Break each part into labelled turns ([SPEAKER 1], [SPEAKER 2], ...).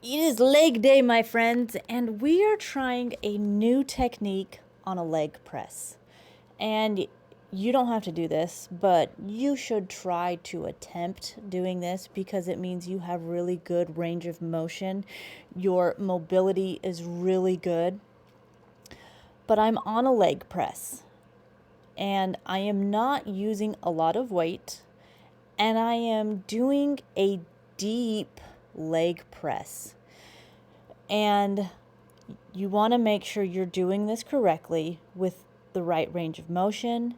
[SPEAKER 1] It is leg day, my friends, and we are trying a new technique on a leg press. And you don't have to do this, but you should try to attempt doing this because it means you have really good range of motion. Your mobility is really good. But I'm on a leg press, and I am not using a lot of weight, and I am doing a deep leg press. And you want to make sure you're doing this correctly with the right range of motion,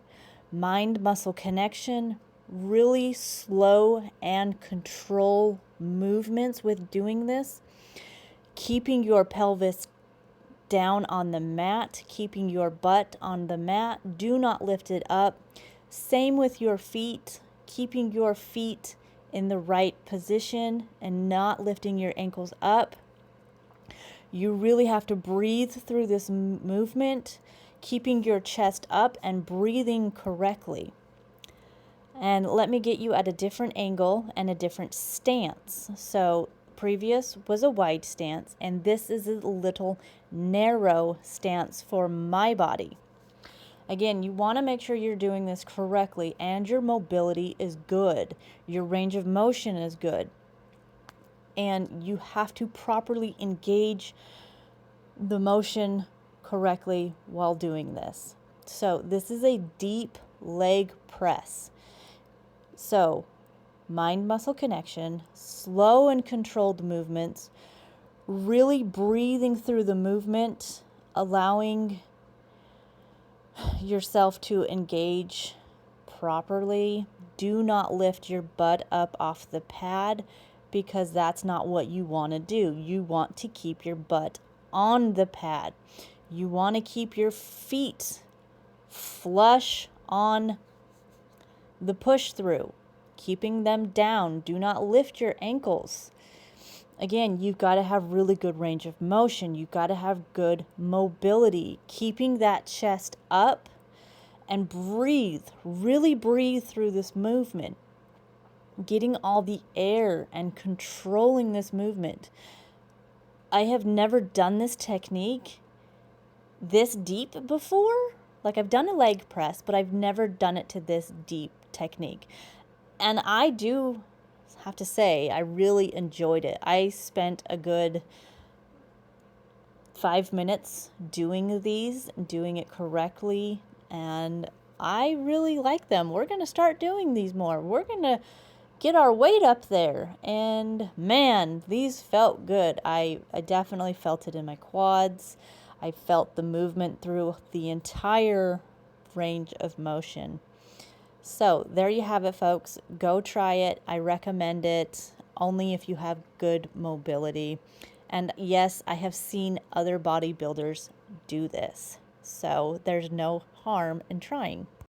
[SPEAKER 1] mind muscle connection, really slow and control movements with doing this, keeping your pelvis down on the mat, keeping your butt on the mat. Do not lift it up. Same with your feet, keeping your feet in the right position and not lifting your ankles up. You really have to breathe through this movement, keeping your chest up and breathing correctly. And let me get you at a different angle and a different stance. So previous was a wide stance, and this is a little narrow stance for my body. Again, you want to make sure you're doing this correctly and your mobility is good. Your range of motion is good. And you have to properly engage the motion correctly while doing this. So this is a deep leg press. So mind muscle connection, slow and controlled movements, really breathing through the movement, allowing yourself to engage properly. Do not lift your butt up off the pad because that's not what you want to do. You want to keep your butt on the pad. You want to keep your feet flush on the push through, keeping them down. Do not lift your ankles. Again, you've got to have really good range of motion. You've got to have good mobility, keeping that chest up and breathe. Really breathe through this movement, getting all the air and controlling this movement. I have never done this technique this deep before. Like, I've done a leg press, but I've never done it to this deep technique. And I do have to say, I really enjoyed it. I spent a good 5 minutes doing these, doing it correctly, and I really like them. We're going to start doing these more. We're going to get our weight up there, and man, these felt good. I definitely felt it in my quads. I felt the movement through the entire range of motion. So there you have it, folks. Go try it. I recommend it only if you have good mobility. And yes, I have seen other bodybuilders do this. So there's no harm in trying.